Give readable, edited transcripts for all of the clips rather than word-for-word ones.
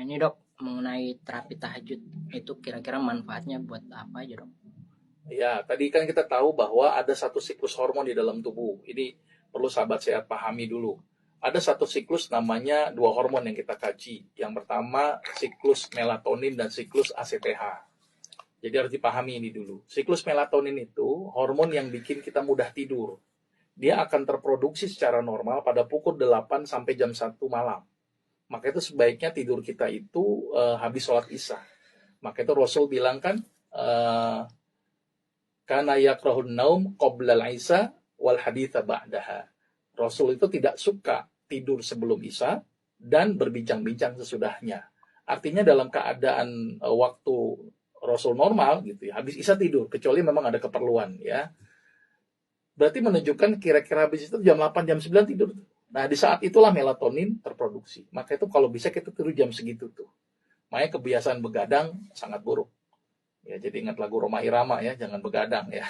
Ini dok, mengenai terapi tahajud itu kira-kira manfaatnya buat apa aja dok? Ya, tadi kan kita tahu bahwa ada satu siklus hormon di dalam tubuh. Ini perlu sahabat sehat pahami dulu. Ada satu siklus namanya dua hormon yang kita kaji. Yang pertama siklus melatonin dan siklus ACTH. Jadi harus dipahami ini dulu. Siklus melatonin itu hormon yang bikin kita mudah tidur. Dia akan terproduksi secara normal pada pukul 8 sampai jam 1 malam. Maka itu sebaiknya tidur kita itu habis sholat isya. Maka itu Rasul bilang kan, karena yakrahun naum qoblal isya wal haditha ba'daha. Rasul itu tidak suka tidur sebelum isya dan berbincang-bincang sesudahnya. Artinya dalam keadaan waktu Rasul normal gitu ya, habis isya tidur, kecuali memang ada keperluan ya. Berarti menunjukkan kira-kira habis itu jam 8 jam 9 tidur. Nah, di saat itulah melatonin terproduksi. Maka itu kalau bisa kita tidur jam segitu tuh. Makanya kebiasaan begadang sangat buruk. Ya, jadi ingat lagu Roma Irama ya, jangan begadang ya.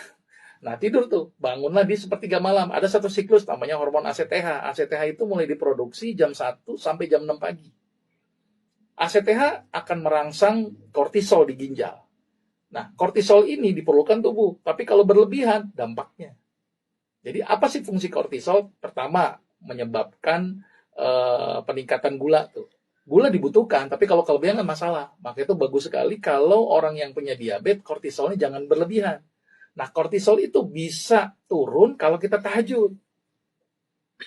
Nah, tidur tuh, bangunlah di sepertiga malam. Ada satu siklus namanya hormon ACTH. ACTH itu mulai diproduksi jam 1 sampai jam 6 pagi. ACTH akan merangsang kortisol di ginjal. Nah, kortisol ini diperlukan tubuh, tapi kalau berlebihan dampaknya. Jadi apa sih fungsi kortisol? Pertama, menyebabkan peningkatan gula tuh. Gula dibutuhkan, tapi kalau kelebihan kan masalah. Maka itu bagus sekali kalau orang yang punya diabetes, kortisolnya jangan berlebihan. Nah, kortisol itu bisa turun kalau kita tahajud.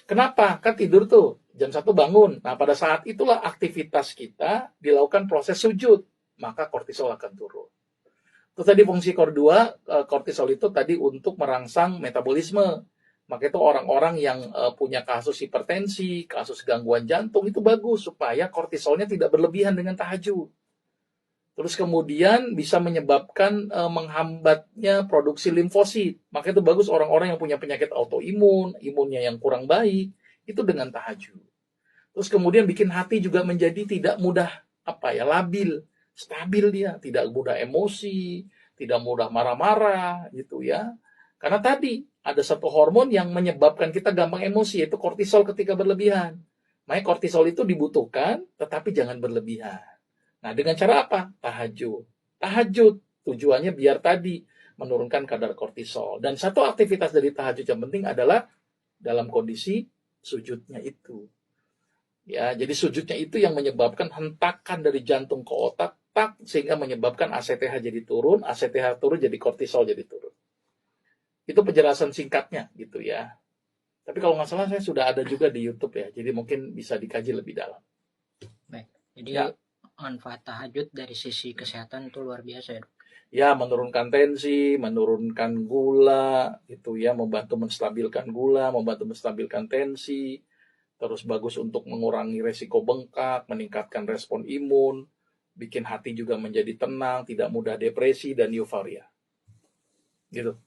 Kenapa? Kan tidur tuh, jam 1 bangun. Nah, pada saat itulah aktivitas kita dilakukan proses sujud. Maka kortisol akan turun. Terus tadi fungsi kortisol itu tadi untuk merangsang metabolisme. Maka itu orang-orang yang punya kasus hipertensi, kasus gangguan jantung itu bagus supaya kortisolnya tidak berlebihan dengan tahajud. Terus kemudian bisa menyebabkan menghambatnya produksi limfosit. Maka itu bagus orang-orang yang punya penyakit autoimun, imunnya yang kurang baik, itu dengan tahajud. Terus kemudian bikin hati juga menjadi tidak mudah labil, stabil dia, tidak mudah emosi, tidak mudah marah-marah gitu ya. Karena tadi ada satu hormon yang menyebabkan kita gampang emosi, yaitu kortisol ketika berlebihan. Makanya kortisol itu dibutuhkan, tetapi jangan berlebihan. Nah, dengan cara apa? Tahajud. Tahajud tujuannya biar tadi menurunkan kadar kortisol. Dan satu aktivitas dari tahajud yang penting adalah dalam kondisi sujudnya itu. Ya, jadi sujudnya itu yang menyebabkan hentakan dari jantung ke otak, sehingga menyebabkan ACTH jadi turun, ACTH turun jadi kortisol jadi turun. Itu penjelasan singkatnya gitu ya. Tapi kalau nggak salah saya sudah ada juga di YouTube ya, jadi mungkin bisa dikaji lebih dalam. Baik, jadi Ya. manfaat tahajud dari sisi kesehatan itu luar biasa ya dok? Ya, menurunkan tensi, menurunkan gula, gitu ya, membantu menstabilkan gula, membantu menstabilkan tensi, terus bagus untuk mengurangi resiko bengkak, meningkatkan respon imun, bikin hati juga menjadi tenang, tidak mudah depresi dan euforia. Gitu.